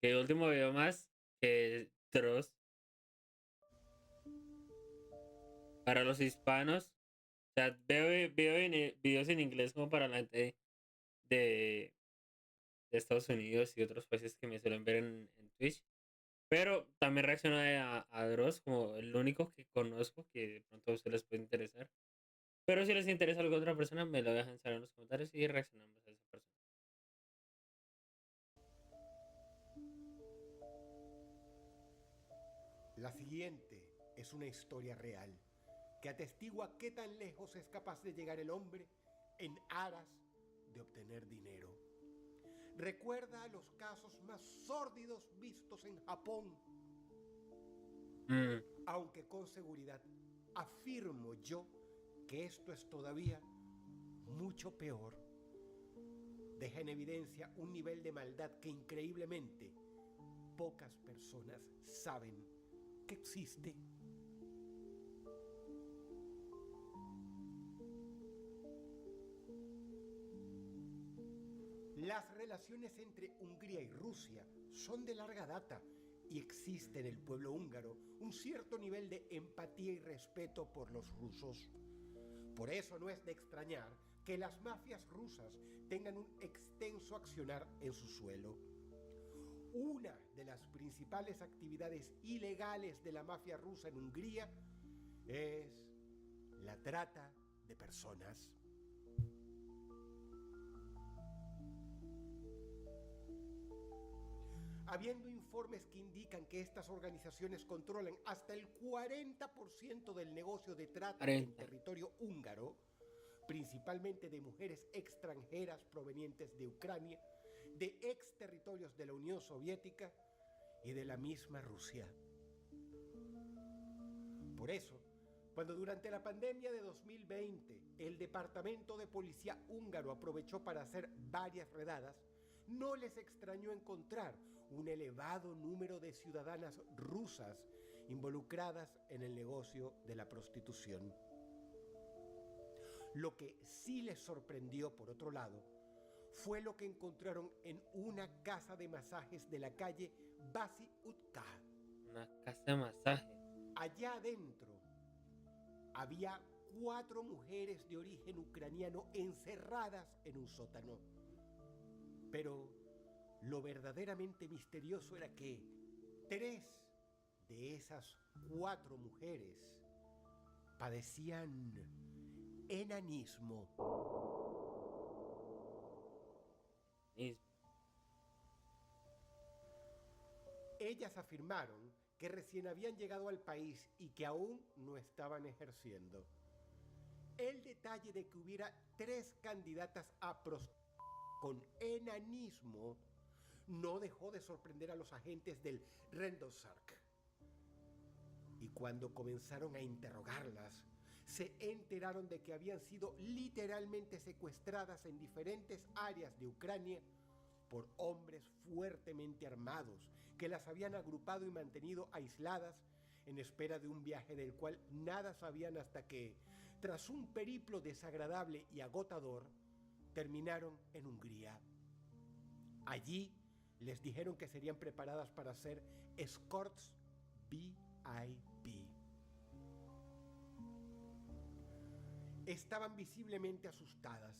Que el último video más que Dross para los hispanos. O sea, videos en inglés como para la gente de, de Estados Unidos y otros países que me suelen ver en Twitch. Pero también reaccioné a Dross como el único que conozco que de pronto a ustedes les puede interesar. Pero si les interesa alguna otra persona, me lo dejan saber en los comentarios y reaccionamos a esa persona. La siguiente es una historia real que atestigua qué tan lejos es capaz de llegar el hombre en aras de obtener dinero. Recuerda los casos más sórdidos vistos en Japón, Mm, aunque con seguridad afirmo yo que esto es todavía mucho peor. Deja en evidencia un nivel de maldad que increíblemente pocas personas saben que existe. Las relaciones entre Hungría y Rusia son de larga data y existe en el pueblo húngaro un cierto nivel de empatía y respeto por los rusos. Por eso no es de extrañar que las mafias rusas tengan un extenso accionar en su suelo. Una de las principales actividades ilegales de la mafia rusa en Hungría es la trata de personas. Habiendo informes que indican que estas organizaciones controlan hasta el 40% del negocio de trata en 40. territorio húngaro, principalmente de mujeres extranjeras provenientes de Ucrania, de ex territorios de la Unión Soviética y de la misma Rusia. Por eso, cuando durante la pandemia de 2020 el Departamento de Policía húngaro aprovechó para hacer varias redadas, no les extrañó encontrar un elevado número de ciudadanas rusas involucradas en el negocio de la prostitución. Lo que sí les sorprendió, por otro lado, fue lo que encontraron en una casa de masajes de la calle Basi Utka. Una casa de masaje. Allá adentro había 4 mujeres de origen ucraniano encerradas en un sótano. Pero lo verdaderamente misterioso era que 3 de esas 4 mujeres padecían enanismo. Mismo. Ellas afirmaron que recién habían llegado al país y que aún no estaban ejerciendo. El detalle de que hubiera 3 candidatas a con enanismo no dejó de sorprender a los agentes del Rendosark. Y cuando comenzaron a interrogarlas, se enteraron de que habían sido literalmente secuestradas en diferentes áreas de Ucrania por hombres fuertemente armados que las habían agrupado y mantenido aisladas en espera de un viaje del cual nada sabían hasta que, tras un periplo desagradable y agotador, terminaron en Hungría. Allí les dijeron que serían preparadas para ser escorts VIP. Estaban visiblemente asustadas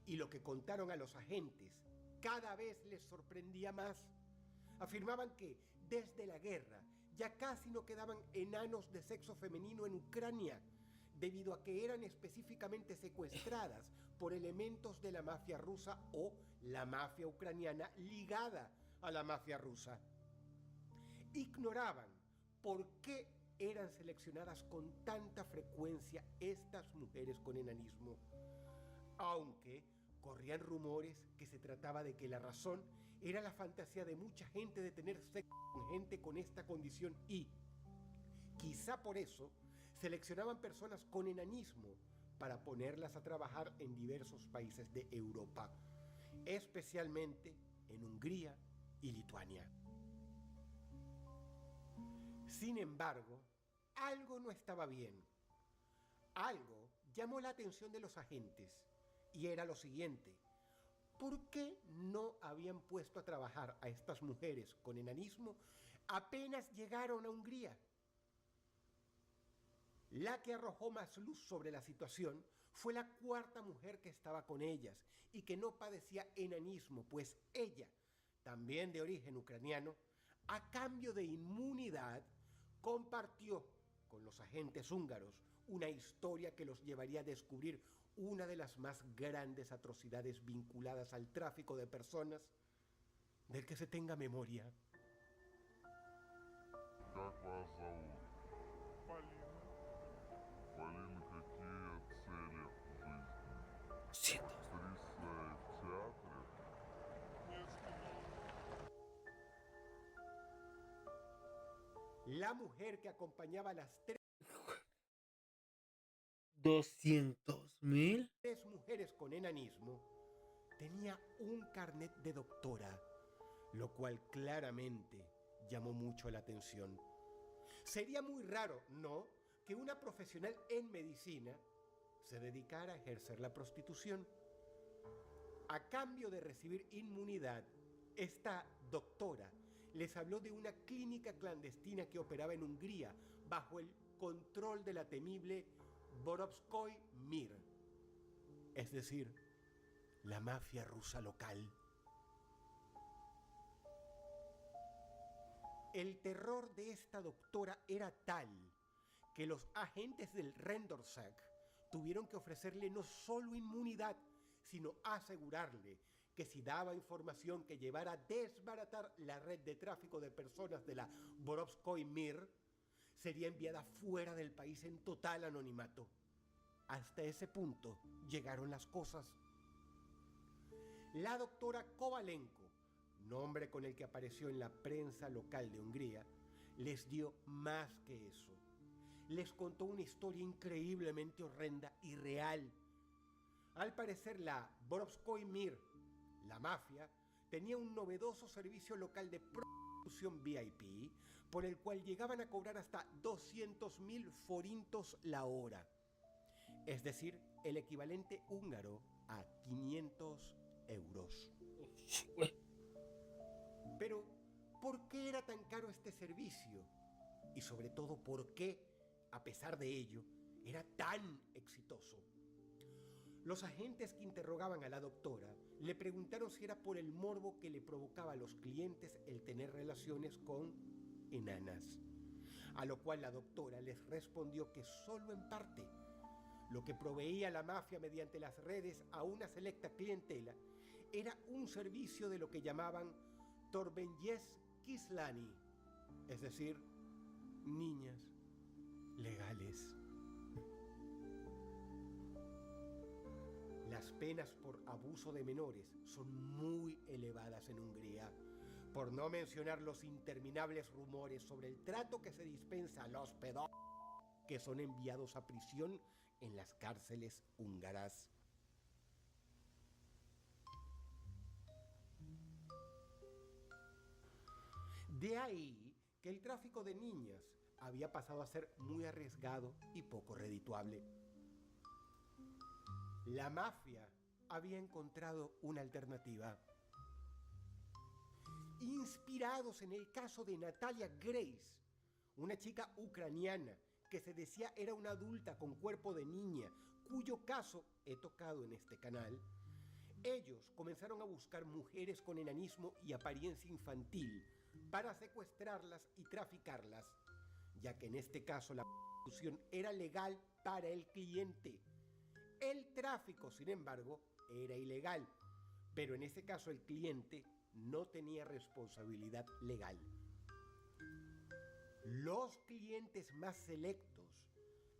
y lo que contaron a los agentes cada vez les sorprendía más. Afirmaban que desde la guerra ya casi no quedaban enanos de sexo femenino en Ucrania, debido a que eran específicamente secuestradas por elementos de la mafia rusa o la mafia ucraniana ligada a la mafia rusa. Ignoraban por qué eran seleccionadas con tanta frecuencia estas mujeres con enanismo, aunque corrían rumores que se trataba de que la razón era la fantasía de mucha gente de tener sexo con gente con esta condición y, quizá por eso, seleccionaban personas con enanismo para ponerlas a trabajar en diversos países de Europa, especialmente en Hungría y Lituania. Sin embargo, algo no estaba bien. Algo llamó la atención de los agentes y era lo siguiente. ¿Por qué no habían puesto a trabajar a estas mujeres con enanismo apenas llegaron a Hungría? La que arrojó más luz sobre la situación fue la cuarta mujer que estaba con ellas y que no padecía enanismo, pues ella, también de origen ucraniano, a cambio de inmunidad, compartió con los agentes húngaros una historia que los llevaría a descubrir una de las más grandes atrocidades vinculadas al tráfico de personas del que se tenga memoria. Как вас зовут? Полина. Полина, какие цели в жизни? Siento. Актриса в театре? Нет, в кино. La mujer que acompañaba a las 200.000. tres mujeres con enanismo tenía un carnet de doctora, lo cual claramente llamó mucho la atención. Sería muy raro, ¿no?, que una profesional en medicina se dedicara a ejercer la prostitución. A cambio de recibir inmunidad, esta doctora les habló de una clínica clandestina que operaba en Hungría bajo el control de la temible Borovskoy Mir, es decir, la mafia rusa local. El terror de esta doctora era tal que los agentes del Rendorsag tuvieron que ofrecerle no solo inmunidad, sino asegurarle que si daba información que llevara a desbaratar la red de tráfico de personas de la Borovskoy Mir, sería enviada fuera del país en total anonimato. Hasta ese punto llegaron las cosas. La doctora Kovalenko, nombre con el que apareció en la prensa local de Hungría, les dio más que eso. Les contó una historia increíblemente horrenda y real. Al parecer, la Borovskoy Mir, la mafia, tenía un novedoso servicio local de prostitución VIP, por el cual llegaban a cobrar hasta 200.000 forintos la hora, es decir, el equivalente húngaro a 500 euros. Pero, ¿por qué era tan caro este servicio? Y sobre todo, ¿por qué, a pesar de ello, era tan exitoso? Los agentes que interrogaban a la doctora le preguntaron si era por el morbo que le provocaba a los clientes el tener relaciones con enanas. A lo cual la doctora les respondió que solo en parte. Lo que proveía la mafia mediante las redes a una selecta clientela era un servicio de lo que llamaban Torbenjes Kislani, es decir, niñas legales. Las penas por abuso de menores son muy elevadas en Hungría, por no mencionar los interminables rumores sobre el trato que se dispensa a los pedófilos que son enviados a prisión en las cárceles húngaras. De ahí que el tráfico de niñas había pasado a ser muy arriesgado y poco redituable. La mafia había encontrado una alternativa. Inspirados en el caso de Natalia Grace, una chica ucraniana que se decía era una adulta con cuerpo de niña, cuyo caso he tocado en este canal, ellos comenzaron a buscar mujeres con enanismo y apariencia infantil para secuestrarlas y traficarlas, ya que en este caso la prostitución era legal para el cliente. El tráfico, sin embargo, era ilegal, pero en ese caso el cliente no tenía responsabilidad legal. Los clientes más selectos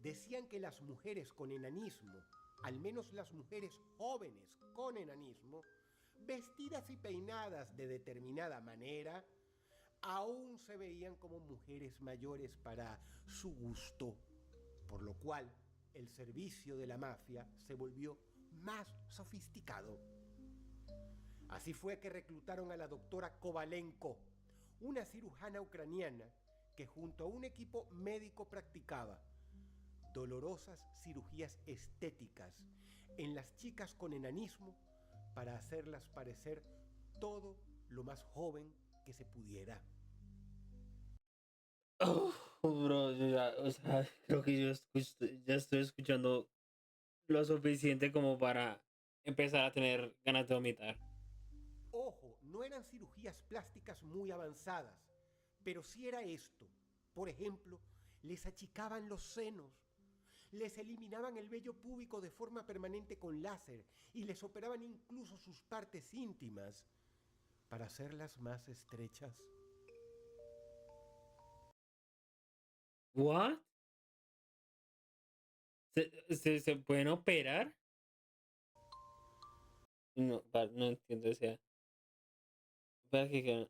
decían que las mujeres con enanismo, al menos las mujeres jóvenes con enanismo, vestidas y peinadas de determinada manera, aún se veían como mujeres mayores para su gusto, por lo cual el servicio de la mafia se volvió más sofisticado. Así fue que reclutaron a la doctora Kovalenko, una cirujana ucraniana que junto a un equipo médico practicaba dolorosas cirugías estéticas en las chicas con enanismo para hacerlas parecer todo lo más joven que se pudiera. Oh, bro, yo ya, o sea, creo que ya estoy escuchando lo suficiente como para empezar a tener ganas de vomitar. Ojo, no eran cirugías plásticas muy avanzadas, pero sí era esto. Por ejemplo, les achicaban los senos, les eliminaban el vello púbico de forma permanente con láser y les operaban incluso sus partes íntimas para hacerlas más estrechas. ¿What? ¿Se pueden operar? No, no entiendo, o sea, para que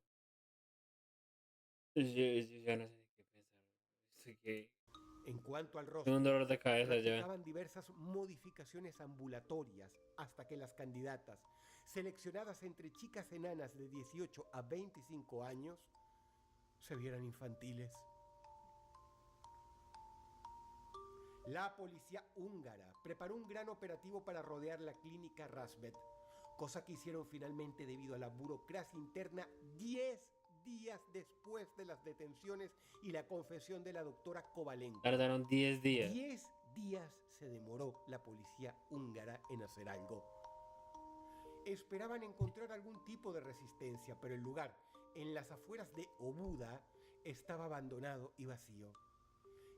yo ya no sé ni qué pensar. Sé que En cuanto al tengo un rostro, dolor de cabeza ya. practicaban diversas modificaciones ambulatorias hasta que las candidatas, seleccionadas entre chicas enanas de 18 a 25 años, se vieran infantiles. La policía húngara preparó un gran operativo para rodear la clínica Rasbet, cosa que hicieron finalmente debido a la burocracia interna 10 días después de las detenciones y la confesión de la doctora Kovalenko. Tardaron 10 días. 10 días se demoró la policía húngara en hacer algo. Esperaban encontrar algún tipo de resistencia, pero el lugar, en las afueras de Obuda, estaba abandonado y vacío.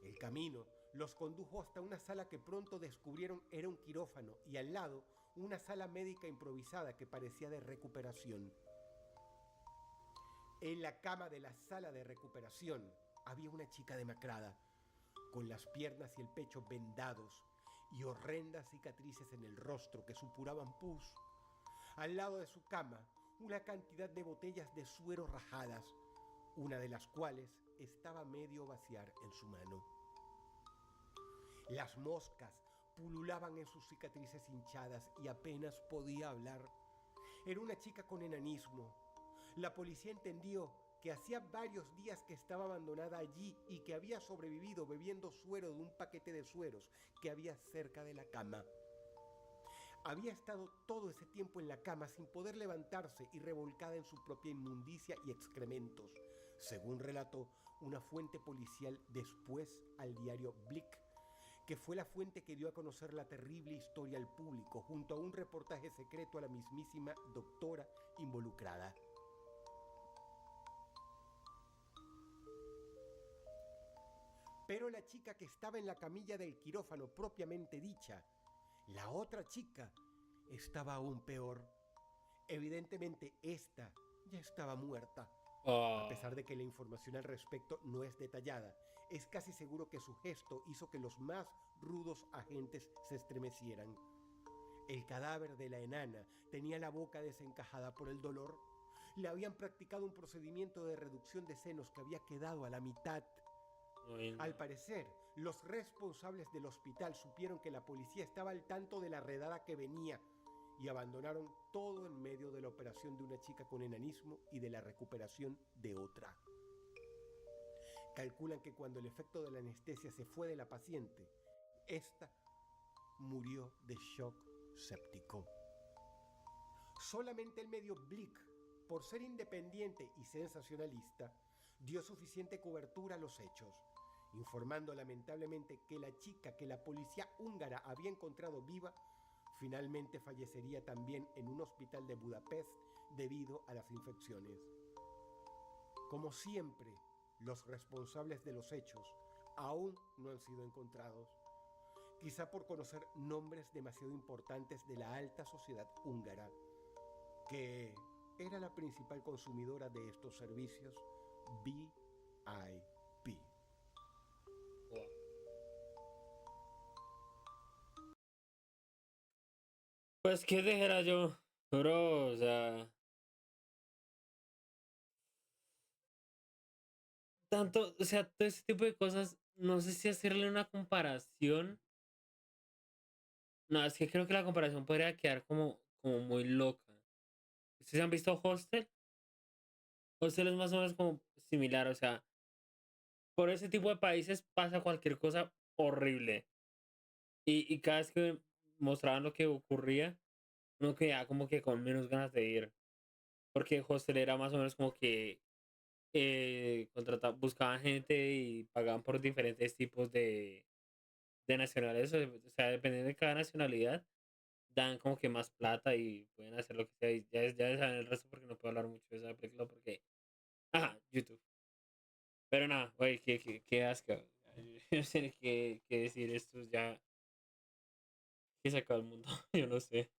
El camino los condujo hasta una sala que pronto descubrieron era un quirófano y al lado una sala médica improvisada que parecía de recuperación. En la cama de la sala de recuperación había una chica demacrada, con las piernas y el pecho vendados y horrendas cicatrices en el rostro que supuraban pus. Al lado de su cama, una cantidad de botellas de suero rajadas, una de las cuales estaba medio vaciar en su mano. Las moscas pululaban en sus cicatrices hinchadas y apenas podía hablar. Era una chica con enanismo. La policía entendió que hacía varios días que estaba abandonada allí y que había sobrevivido bebiendo suero de un paquete de sueros que había cerca de la cama. Había estado todo ese tiempo en la cama sin poder levantarse y revolcada en su propia inmundicia y excrementos, según relató una fuente policial después al diario Blick, que fue la fuente que dio a conocer la terrible historia al público junto a un reportaje secreto a la mismísima doctora involucrada. Pero la chica que estaba en la camilla del quirófano propiamente dicha, la otra chica, estaba aún peor. Evidentemente esta ya estaba muerta. A pesar de que la información al respecto no es detallada, es casi seguro que su gesto hizo que los más rudos agentes se estremecieran. El cadáver de la enana tenía la boca desencajada por el dolor. Le habían practicado un procedimiento de reducción de senos que había quedado a la mitad. Al parecer, los responsables del hospital supieron que la policía estaba al tanto de la redada que venía y abandonaron todo en medio de la operación de una chica con enanismo y de la recuperación de otra. Calculan que cuando el efecto de la anestesia se fue de la paciente, esta murió de shock séptico. Solamente el medio Blick, por ser independiente y sensacionalista, dio suficiente cobertura a los hechos, informando lamentablemente que la chica que la policía húngara había encontrado viva finalmente fallecería también en un hospital de Budapest debido a las infecciones. Como siempre, los responsables de los hechos aún no han sido encontrados, quizá por conocer nombres demasiado importantes de la alta sociedad húngara, que era la principal consumidora de estos servicios VIP. Pues, ¿qué dijera yo? Bro, o sea, tanto, o sea, todo ese tipo de cosas, no sé si hacerle una comparación. No, es que creo que la comparación podría quedar como muy loca. ¿Ustedes han visto Hostel? Hostel es más o menos como similar, o sea, por ese tipo de países pasa cualquier cosa horrible. Y cada vez que mostraban lo que ocurría, uno queda como que con menos ganas de ir. Porque Hostel era más o menos como que buscaban gente y pagaban por diferentes tipos de nacionales. O sea, dependiendo de cada nacionalidad, dan como que más plata y pueden hacer lo que sea. Y ya saben el resto porque no puedo hablar mucho de esa película porque. Ajá, YouTube. Pero nada, güey, qué asco. Yo no sé ni qué decir. Esto ya. Que se acaba el mundo. Yo no sé.